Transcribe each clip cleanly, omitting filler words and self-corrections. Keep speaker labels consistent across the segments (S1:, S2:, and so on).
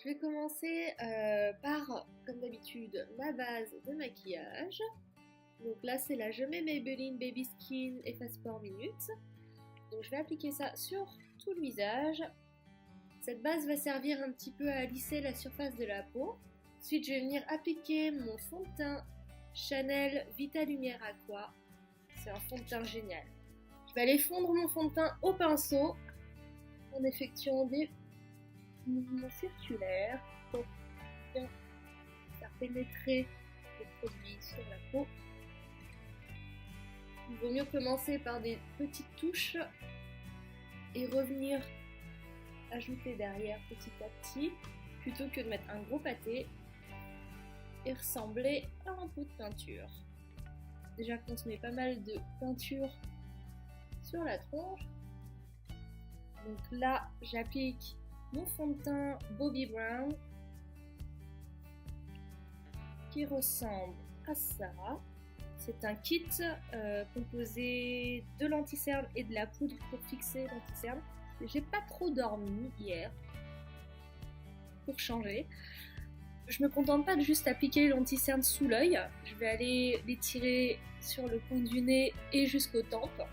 S1: Je vais commencer par, comme d'habitude, ma base de maquillage. Donc là, c'est la Je mets Maybelline Baby Skin Efface Pores Minutes. Donc je vais appliquer ça sur tout le visage. Cette base va servir un petit peu à lisser la surface de la peau. Ensuite, je vais venir appliquer mon fond de teint Chanel Vita Lumière Aqua. C'est un fond de teint génial. Je vais aller fondre mon fond de teint au pinceau en effectuant des mouvements circulaires pour bien faire pénétrer le produit sur la peau. Il vaut mieux commencer par des petites touches et revenir ajouter derrière petit à petit plutôt que de mettre un gros pâté et ressembler à un pot de peinture. Déjà qu'on se met pas mal de peinture sur la tronche. Donc là, j'applique mon fond de teint Bobbi Brown qui ressemble à ça. C'est un kit composé de l'anti-cerne et de la poudre pour fixer l'anti-cerne. J'ai pas trop dormi hier pour changer. Je me contente pas de juste appliquer l'anti-cerne sous l'œil. Je vais aller l'étirer sur le coin du nez et jusqu'aux tempes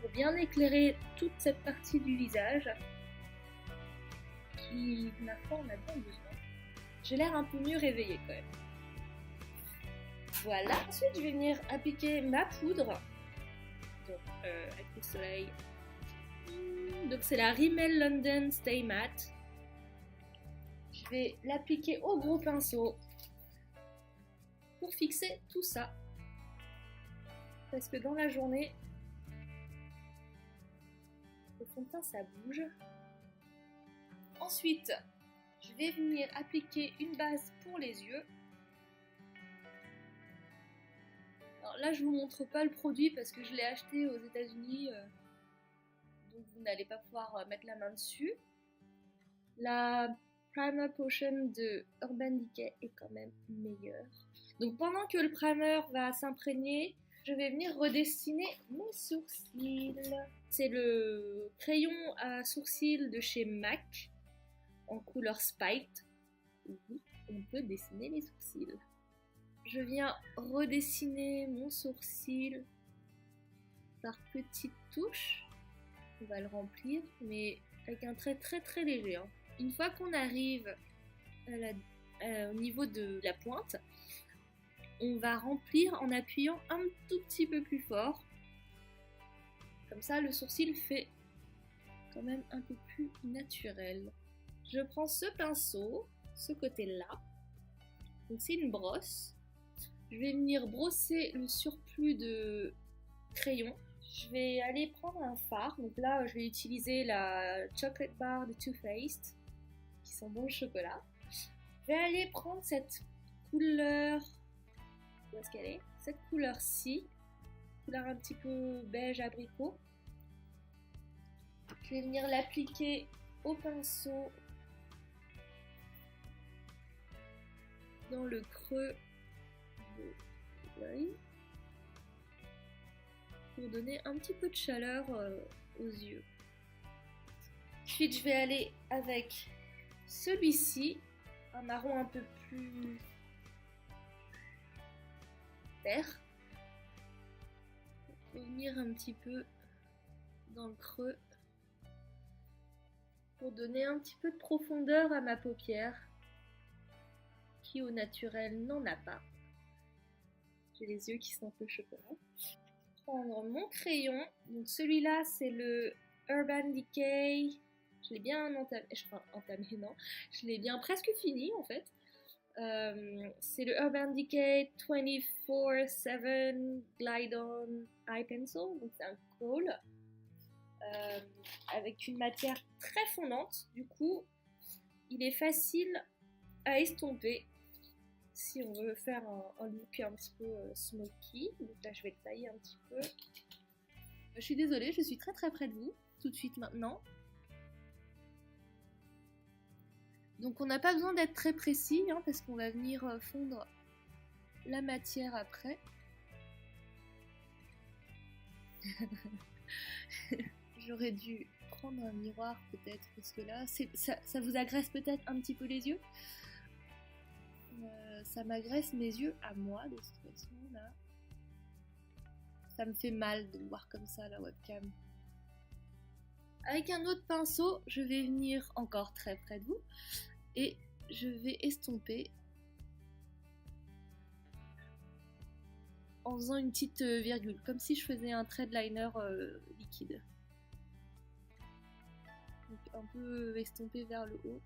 S1: pour bien éclairer toute cette partie du visage qui, ma foi, en a bien besoin. J'ai l'air un peu mieux réveillée quand même. Voilà, ensuite je vais venir appliquer ma poudre. Donc, avec le soleil. Donc c'est la Rimmel London Stay Matte. Je vais l'appliquer au gros pinceau pour fixer tout ça. Parce que dans la journée, le fond de teint ça bouge. Ensuite, je vais venir appliquer une base pour les yeux. Alors là, je vous montre pas le produit parce que je l'ai acheté aux États-Unis, donc vous n'allez pas pouvoir mettre la main dessus. La Primer Potion de Urban Decay est quand même meilleure. Donc pendant que le primer va s'imprégner, je vais venir redessiner mes sourcils. C'est le crayon à sourcils de chez MAC en couleur Spiked. Oui, on peut dessiner les sourcils. Je viens redessiner mon sourcil par petites touches. On va le remplir, mais avec un trait très très léger. Hein. Une fois qu'on arrive au niveau de la pointe, on va remplir en appuyant un tout petit peu plus fort. Comme ça, le sourcil fait quand même un peu plus naturel. Je prends ce pinceau, ce côté-là. Donc c'est une brosse. Je vais venir brosser le surplus de crayon. Je vais aller prendre un fard. Donc là, je vais utiliser la Chocolate Bar de Too Faced, qui sent bon le chocolat. Je vais aller prendre cette couleur. Où est-ce qu'elle est? Cette couleur-ci. Couleur un petit peu beige abricot. Je vais venir l'appliquer au pinceau dans le creux de l'œil pour donner un petit peu de chaleur aux yeux. Ensuite, je vais aller avec celui-ci, un marron un peu plus vert, pour venir un petit peu dans le creux pour donner un petit peu de profondeur à ma paupière qui au naturel n'en a pas. J'ai les yeux qui sont un peu chocolat. Je vais prendre mon crayon. Donc celui-là c'est le Urban Decay. Je l'ai bien entamé, non. Je l'ai bien presque fini en fait. C'est le Urban Decay 24/7 Glide On Eye Pencil. Donc c'est un kohl avec une matière très fondante. Du coup, il est facile à estomper si on veut faire un look un petit peu smoky. Donc là, je vais le tailler un petit peu. Je suis désolée, je suis très très près de vous, tout de suite maintenant. Donc on n'a pas besoin d'être très précis, hein, parce qu'on va venir fondre la matière après. Je J'aurais dû prendre un miroir peut-être, parce que là, ça vous agresse peut-être un petit peu les yeux. Ça m'agresse mes yeux à moi de toute façon là. Ça me fait mal de voir comme ça la webcam. Avec un autre pinceau, je vais venir encore très près de vous et je vais estomper en faisant une petite virgule, comme si je faisais un trait de liner liquide. Donc un peu estompé vers le haut.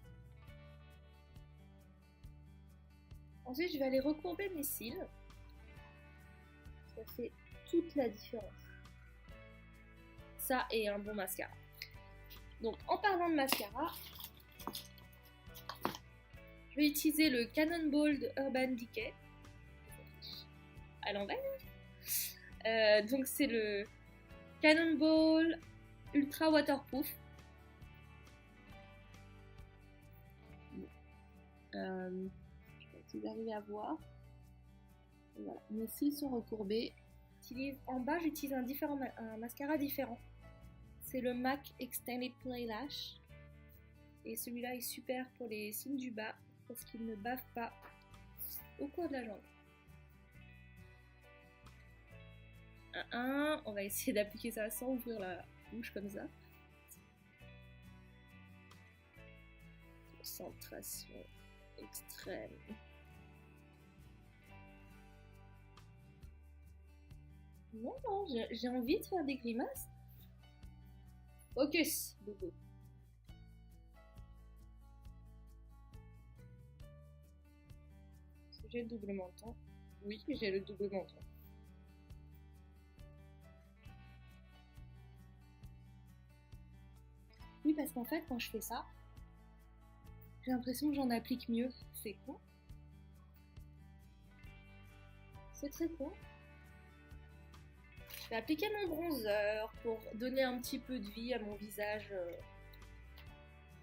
S1: Ensuite, je vais aller recourber mes cils. Ça fait toute la différence. Ça et un bon mascara. Donc, en parlant de mascara, je vais utiliser le Cannonball de Urban Decay. À l'envers. Donc, c'est le Cannonball Ultra Waterproof. Je sais pas si vous arrivez à voir. Voilà. Mes cils sont recourbés. En bas, j'utilise un mascara différent. C'est le MAC Extended Play Lash. Et celui-là est super pour les cils du bas parce qu'il ne bave pas au cours de la journée. On va essayer d'appliquer ça sans ouvrir la bouche comme ça. Concentration extrême. Non, j'ai envie de faire des grimaces. Focus, Bobo. Est-ce que j'ai le double menton? Oui, j'ai le double menton. Oui, parce qu'en fait, quand je fais ça, j'ai l'impression que j'en applique mieux. C'est con. C'est très con. Je vais appliquer mon bronzer pour donner un petit peu de vie à mon visage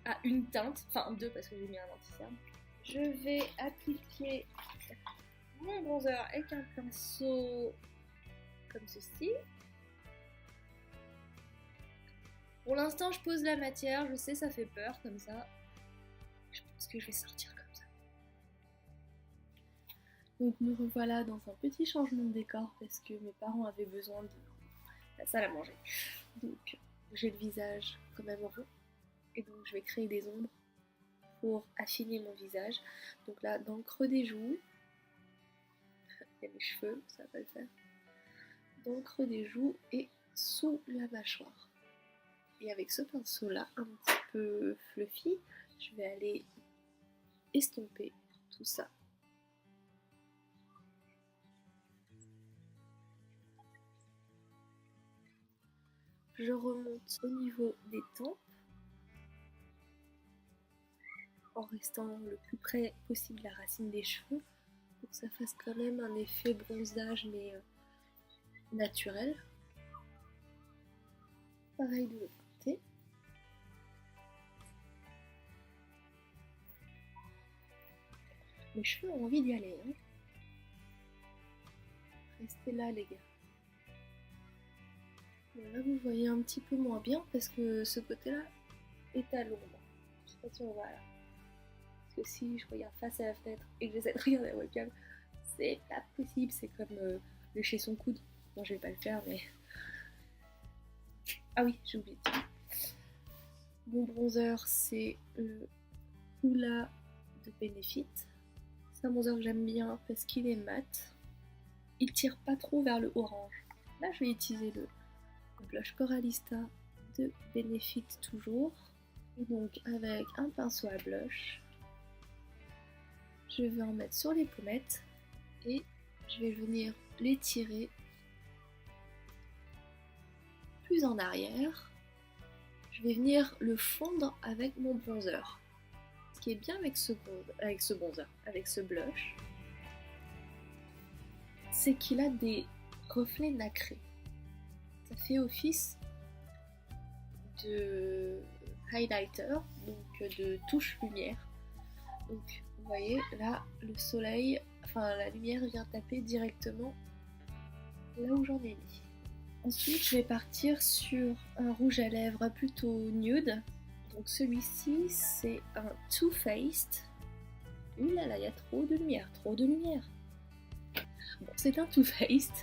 S1: à une teinte. Enfin, deux parce que j'ai mis un anti-cerne. Je vais appliquer mon bronzer avec un pinceau comme ceci. Pour l'instant, je pose la matière. Je sais, ça fait peur comme ça. Je pense que je vais sortir comme ça. Donc nous revoilà dans un petit changement de décor parce que mes parents avaient besoin de la salle à manger. Donc j'ai le visage quand même rond et donc je vais créer des ombres pour affiner mon visage. Donc là, dans le creux des joues, il y a mes cheveux, ça va pas le faire. Dans le creux des joues et sous la mâchoire. Et avec ce pinceau là, un petit peu fluffy, je vais aller estomper tout ça. Je remonte au niveau des tempes en restant le plus près possible de la racine des cheveux pour que ça fasse quand même un effet bronzage mais naturel. Pareil de l'autre côté. Mes cheveux ont envie d'y aller. Hein. Restez là les gars. Bon, là vous voyez un petit peu moins bien parce que ce côté-là est à l'ombre. Je sais pas si on va là. Parce que si je regarde face à la fenêtre et que j'essaie de regarder la webcam, c'est pas possible. C'est comme lécher son coude. Bon, je vais pas le faire, mais. Ah oui, j'ai oublié. Mon bronzer, c'est le Hoola de Benefit. C'est un bronzer que j'aime bien parce qu'il est mat. Il tire pas trop vers le orange. Là, je vais utiliser le blush Coralista de Benefit toujours. Et donc, avec un pinceau à blush, je vais en mettre sur les pommettes et je vais venir les tirer plus en arrière. Je vais venir le fondre avec mon bronzer. Ce qui est bien avec ce bronzer, avec ce blush, c'est qu'il a des reflets nacrés. Ça fait office de highlighter, donc de touche lumière. Donc vous voyez là le soleil, enfin la lumière vient taper directement là où j'en ai mis. Ensuite, je vais partir sur un rouge à lèvres plutôt nude. Donc celui-ci, c'est un Too Faced. Ouh là là, il y a trop de lumière, trop de lumière. Bon, c'est un Too Faced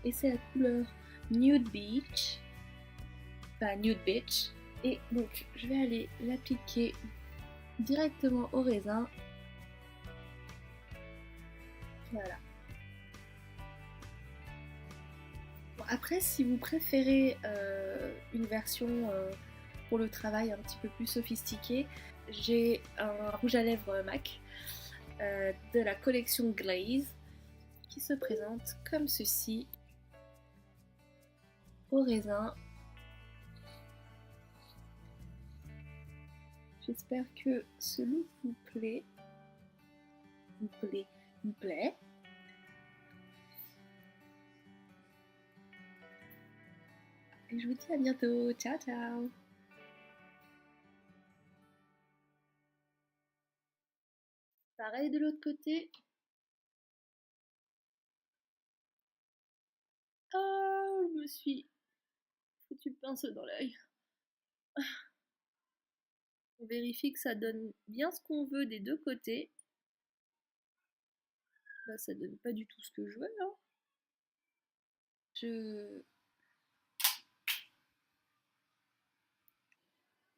S1: et c'est la couleur Nude Beach. Enfin, Nude Beach. Et donc, je vais aller l'appliquer directement au raisin. Voilà. Bon, après, si vous préférez une version pour le travail un petit peu plus sophistiquée, j'ai un rouge à lèvres MAC de la collection Glaze qui se présente comme ceci au raisin. J'espère que ce look vous plaît. Vous plaît. Et je vous dis à bientôt. Ciao, ciao. Pareil de l'autre côté. Oh, je me suis foutu le pinceau dans l'œil. On vérifie que ça donne bien ce qu'on veut des deux côtés. Là, ça donne pas du tout ce que je veux, là. Je...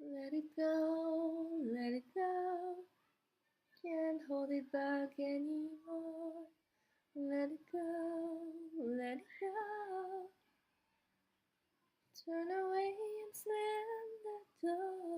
S1: Let it go, let it go. Can't hold it back anymore. Let it go, let it go. Turn away and slam the door.